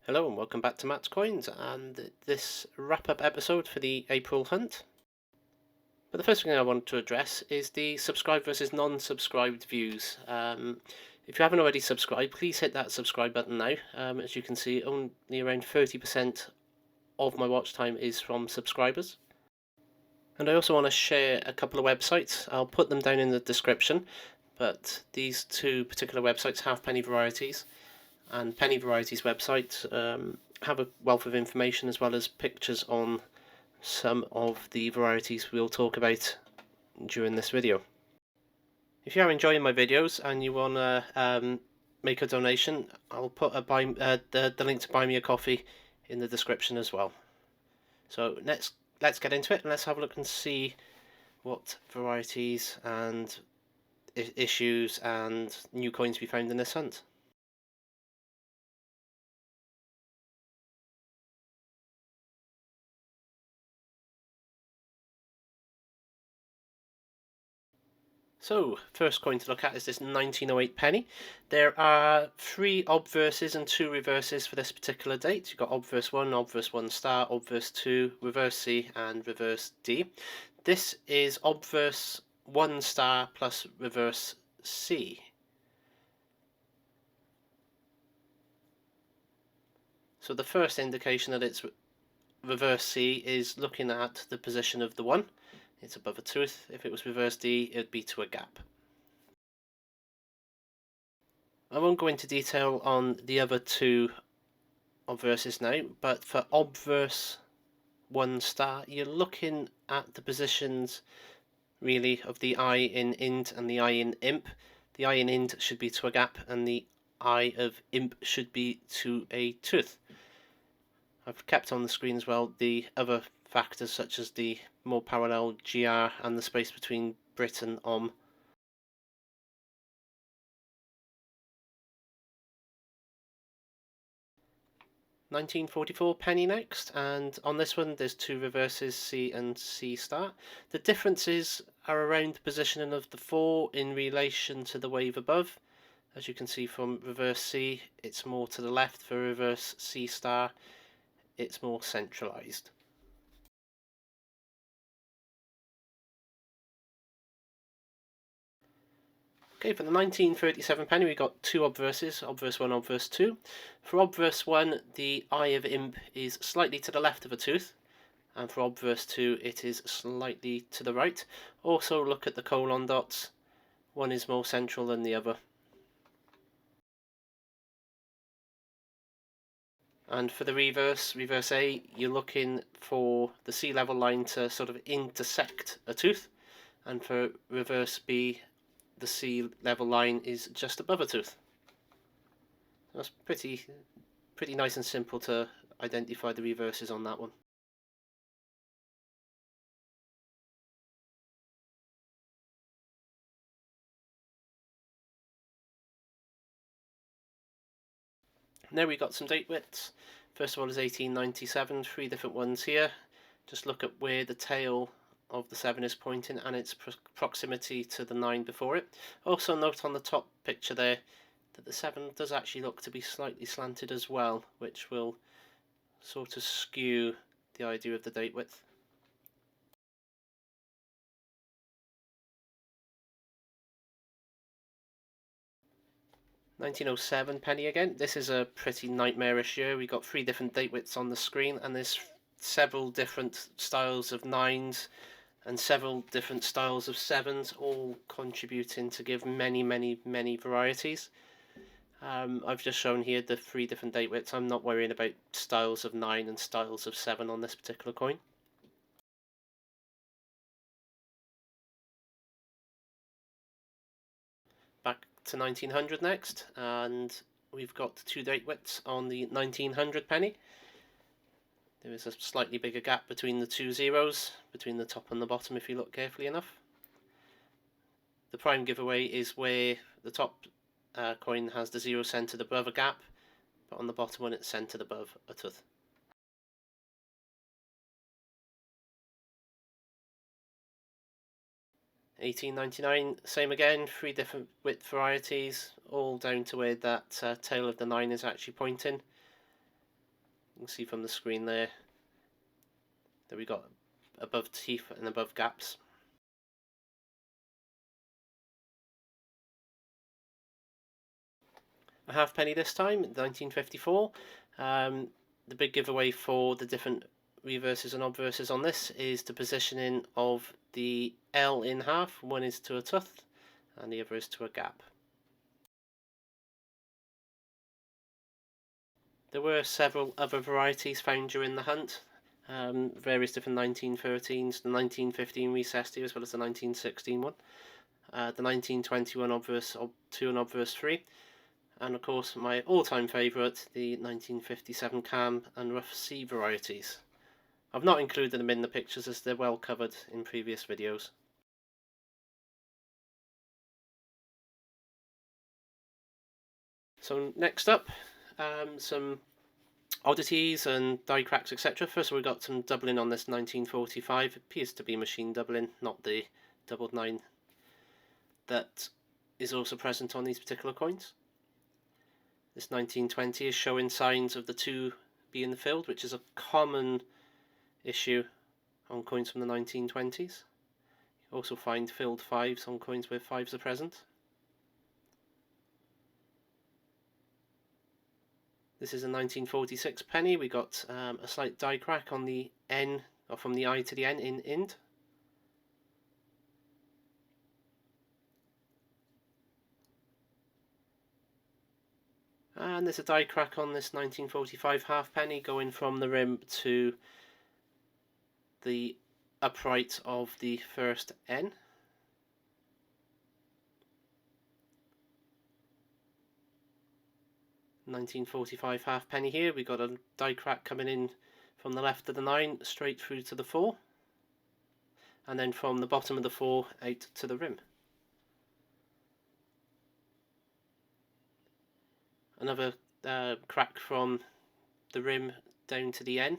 Hello and welcome back to Matt's Coins and this wrap-up episode for the April hunt. But the first thing I want to address is the subscribed versus non-subscribed views. If you haven't already subscribed, please hit that subscribe button now. As you can see, only around 30% of my watch time is from subscribers. And I also want to share a couple of websites. I'll put them down in the description, but these two particular websites, Halfpenny Varieties and Penny Varieties website, have a wealth of information as well as pictures on some of the varieties we'll talk about during this video. If you are enjoying my videos and you want to make a donation, I'll put the link to buy me a coffee in the description as well. So let's get into it and let's have a look and see what varieties and issues and new coins we found in this hunt. So, first coin to look at is this 1908 penny. There are 3 obverses and 2 reverses for this particular date. You've got obverse 1, obverse 1 star, obverse 2, reverse C and reverse D. This is obverse 1 star plus reverse C. So the first indication that it's reverse C is looking at the position of the 1. It's above a tooth. If it was reverse D, it would be to a gap. I won't go into detail on the other 2 obverses now, but for obverse 1 star, you're looking at the positions really of the eye in int and the eye in imp. The eye in int should be to a gap and the eye of imp should be to a tooth. I've kept on the screen as well the other factors such as the more parallel GR and the space between Brit and Om. $19.44 penny next, and on this one there's 2 reverses, C and C star. The differences are around the positioning of the 4 in relation to the wave above. As you can see from reverse C, it's more to the left. For reverse C star, it's more centralized. Okay, for the 1937 penny we got 2 obverses, obverse 1, obverse 2. For obverse 1, the eye of imp is slightly to the left of a tooth, and for obverse 2 it is slightly to the right. Also look at the colon dots, one is more central than the other. And for the reverse A, you're looking for the C level line to sort of intersect a tooth, and for reverse B, the C level line is just above a tooth. That's pretty nice and simple to identify the reverses on that one. Now we got some date widths. First of all is 1897, 3 different ones here. Just look at where the tail of the 7 is pointing and its proximity to the 9 before it. Also note on the top picture there that the 7 does actually look to be slightly slanted as well, which will sort of skew the idea of the date width. $1907 penny again. This is a pretty nightmarish year. We got 3 different date widths on the screen, and there's several different styles of 9s and several different styles of 7s, all contributing to give many varieties. I've just shown here the 3 different date widths. I'm not worrying about styles of 9 and styles of 7 on this particular coin. Back to 1900 next, and we've got 2 date widths on the 1900 penny. There is a slightly bigger gap between the 2 zeros, between the top and the bottom if you look carefully enough. The prime giveaway is where the top coin has the 0 centered above a gap, but on the bottom one it's centered above a tooth. $18.99, same again, 3 different width varieties, all down to where that tail of the 9 is actually pointing. You can see from the screen there that we got above teeth and above gaps. A halfpenny this time, 1954. The big giveaway for the different reverses and obverses on this is the positioning of the L in half. One is to a tooth and the other is to a gap. There were several other varieties found during the hunt, various different 1913s, the 1915 recessed here as well as the 1916 one, the 1921 Obverse 2 and Obverse 3, and of course my all-time favourite, the 1957 Cam and Rough Sea varieties. I've not included them in the pictures as they're well covered in previous videos. So next up, some oddities and die cracks, etc. First of all, we got some doubling on this 1945. It appears to be machine doubling, not the doubled 9 that is also present on these particular coins. This 1920 is showing signs of the 2 being filled, which is a common issue on coins from the 1920s. You also find filled 5s on coins where 5s are present. This is a 1946 penny. We got a slight die crack on the N, or from the I to the N in Ind. And there's a die crack on this 1945 halfpenny going from the rim to the upright of the first N. $1945 halfpenny here. We got a die crack coming in from the left of the 9 straight through to the 4, and then from the bottom of the 4 out to the rim. Another crack from the rim down to the N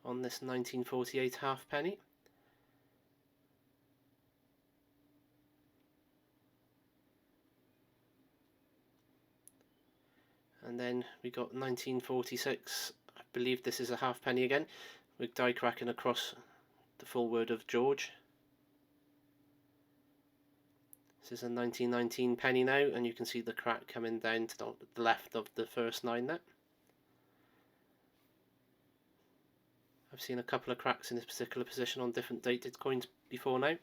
on this 1948 halfpenny. And then we got 1946, I believe this is a halfpenny again, with die cracking across the full word of George. This is a 1919 penny now, and you can see the crack coming down to the left of the first 9 there. I've seen a couple of cracks in this particular position on different dated coins before now.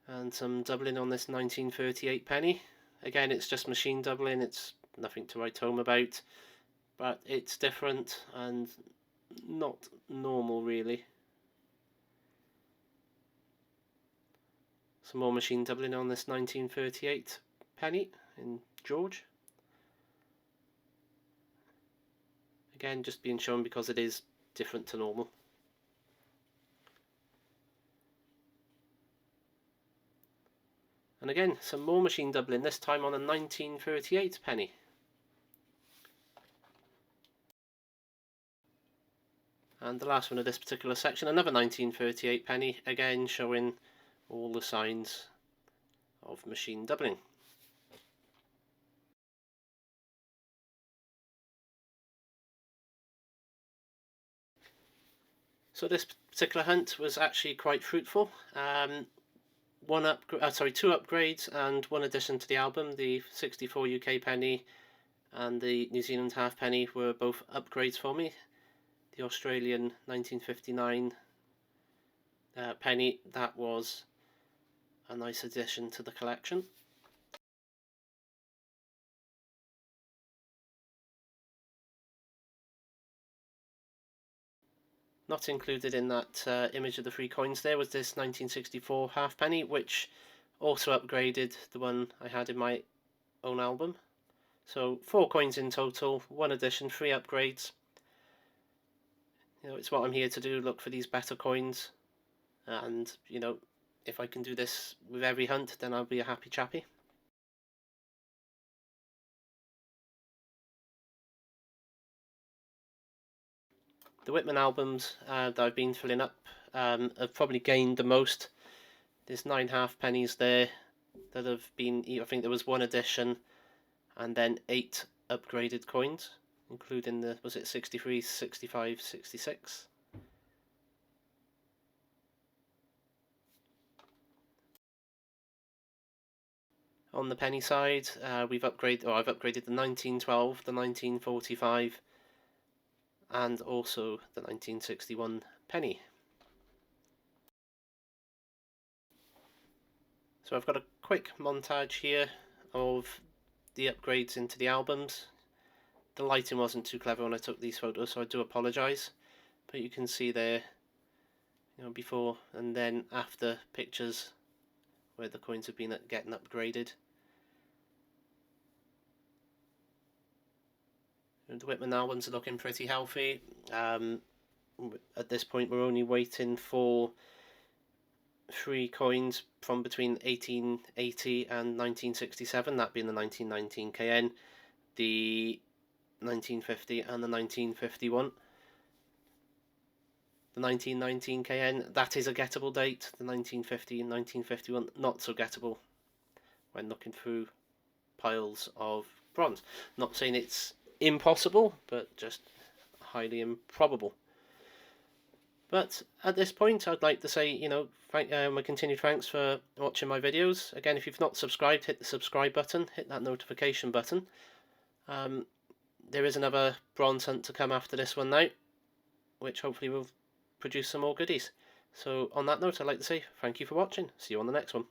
And some doubling on this 1938 penny. Again, it's just machine doubling, it's nothing to write home about, but it's different and not normal really. Some more machine doubling on this 1938 penny in George. Again, just being shown because it is different to normal. And again, some more machine doubling, this time on a 1938 penny. And the last one of this particular section, another 1938 penny, again showing all the signs of machine doubling. So this particular hunt was actually quite fruitful. Two upgrades and one addition to the album. The 64 UK penny and the New Zealand halfpenny were both upgrades for me. The Australian 1959 penny, that was a nice addition to the collection. Not included in that image of the 3 coins there was this 1964 halfpenny, which also upgraded the one I had in my own album. So 4 coins in total, 1 addition, 3 upgrades. You know, it's what I'm here to do, look for these better coins, and you know, if I can do this with every hunt, then I'll be a happy chappy. The Whitman albums that I've been filling up have probably gained the most. There's 9 halfpennies there that have been, I think there was 1 addition and then 8 upgraded coins, including the, was it 63, 65, 66? On the penny side, I've upgraded the 1912, the 1945, and also the 1961 penny. So I've got a quick montage here of the upgrades into the albums. The lighting wasn't too clever when I took these photos, so I do apologise. But you can see there, before and then after pictures where the coins have been getting upgraded. And the Whitman albums are looking pretty healthy. At this point, we're only waiting for 3 coins from between 1880 and 1967, that being the 1919 KN, the 1950 and the 1951. The 1919 KN, that is a gettable date. The 1950 and 1951, not so gettable when looking through piles of bronze. Not saying it's impossible, but just highly improbable. But at this point, I'd like to say, my continued thanks for watching my videos. Again, if you've not subscribed, hit the subscribe button, hit that notification button. There is another bronze hunt to come after this one now, which hopefully will produce some more goodies. So on that note, I'd like to say thank you for watching. See you on the next one.